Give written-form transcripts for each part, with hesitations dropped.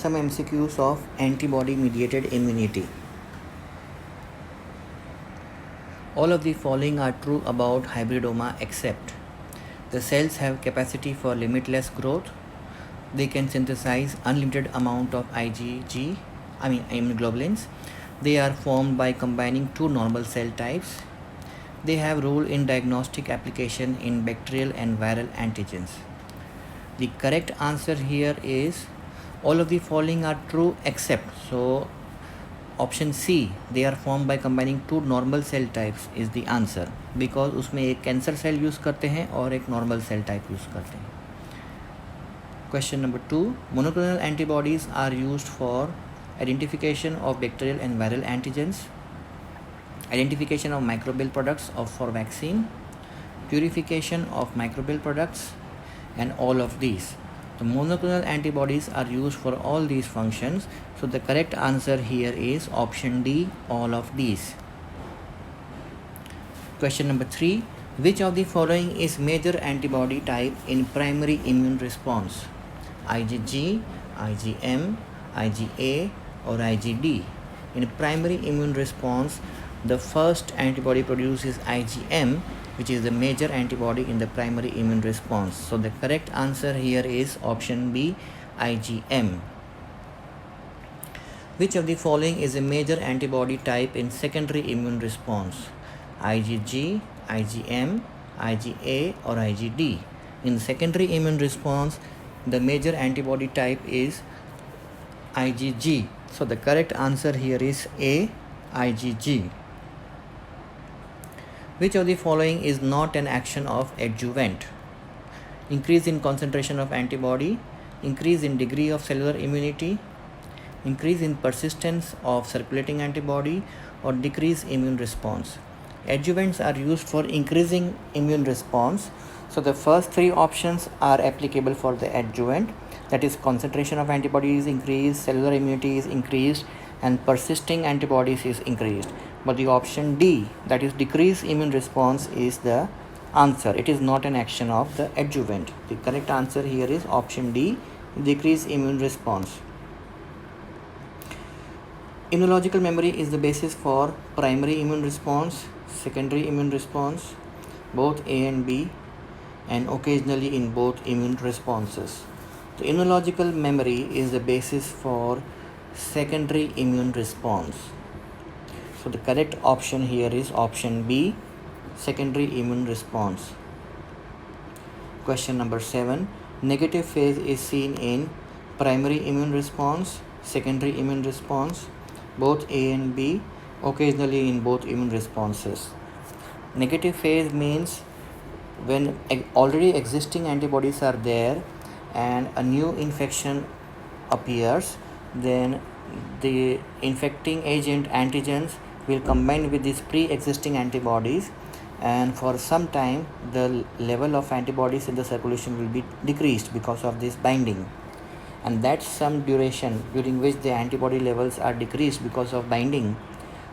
some MCQs of antibody mediated immunity. All of the following are true about hybridoma except the cells have capacity for limitless growth. They can synthesize unlimited amount of immunoglobulins. They are formed by combining two normal cell types. They have role in diagnostic application in bacterial and viral antigens. The correct answer here is all of the following are true except, so option C, they are formed by combining two normal cell types is the answer, because उसमें एक cancer cell use करते हैं और एक normal cell type use करते हैं. Question number 2, monoclonal antibodies are used for identification of bacterial and viral antigens, identification of microbial products for vaccine, purification of microbial products, and all of these. The monoclonal antibodies are used for all these functions. So the correct answer here is option D, all of these. Question number 3, which of the following is major antibody type in primary immune response? IgG, IgM, IgA, or IgD. In primary immune response, the first antibody produced is IgM, which is the major antibody in the primary immune response. So the correct answer here is option B, IgM. Which of the following is a major antibody type in secondary immune response? IgG, IgM, IgA, or IgD. In secondary immune response, the major antibody type is IgG. So the correct answer here is A, IgG. Which of the following is not an action of adjuvant? Increase in concentration of antibody, increase in degree of cellular immunity, increase in persistence of circulating antibody, or decrease immune response. Adjuvants are used for increasing immune response. So the first three options are applicable for the adjuvant, that is concentration of antibody is increased, cellular immunity is increased, and persisting antibodies is increased. But the option D, that is decrease immune response, is the answer. It is not an action of the adjuvant. The correct answer here is option D, decrease immune response. Immunological memory is the basis for primary immune response, secondary immune response, both A and B, and occasionally in both immune responses. The immunological memory is the basis for secondary immune response. So the correct option here is option B, secondary immune response. Question number 7, negative phase is seen in primary immune response, secondary immune response, both A and B, occasionally in both immune responses. Negative phase means when already existing antibodies are there and a new infection appears, then the infecting agent antigens will combine with these pre-existing antibodies, and for some time the level of antibodies in the circulation will be decreased because of this binding, and that's some duration during which the antibody levels are decreased because of binding.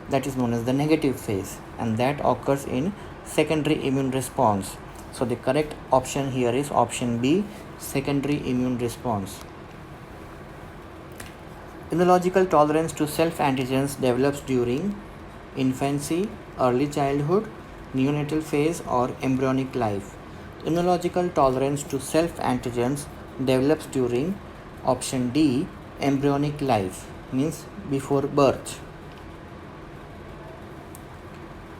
That is known as the negative phase, and that occurs in secondary immune response. So the correct option here is option B, secondary immune response. Immunological tolerance to self-antigens develops during infancy, early childhood, neonatal phase, or embryonic life. Immunological tolerance to self-antigens develops during option D, embryonic life, means before birth.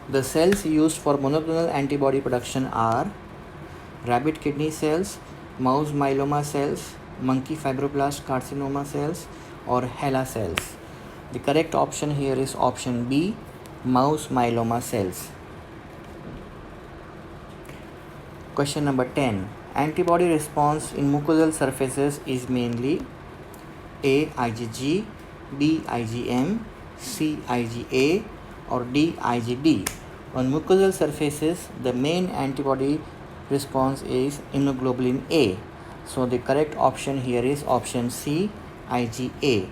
The cells used for monoclonal antibody production are rabbit kidney cells, mouse myeloma cells, monkey fibroblast carcinoma cells, or HeLa cells. The correct option here is option B, mouse myeloma cells. Question number 10. Antibody response in mucosal surfaces is mainly A, IgG, B, IgM, C, IgA, or D, IgD. On mucosal surfaces, the main antibody response is immunoglobulin A. So the correct option here is option C, IgA.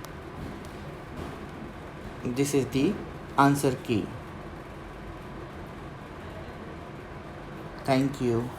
This is the answer key. Thank you.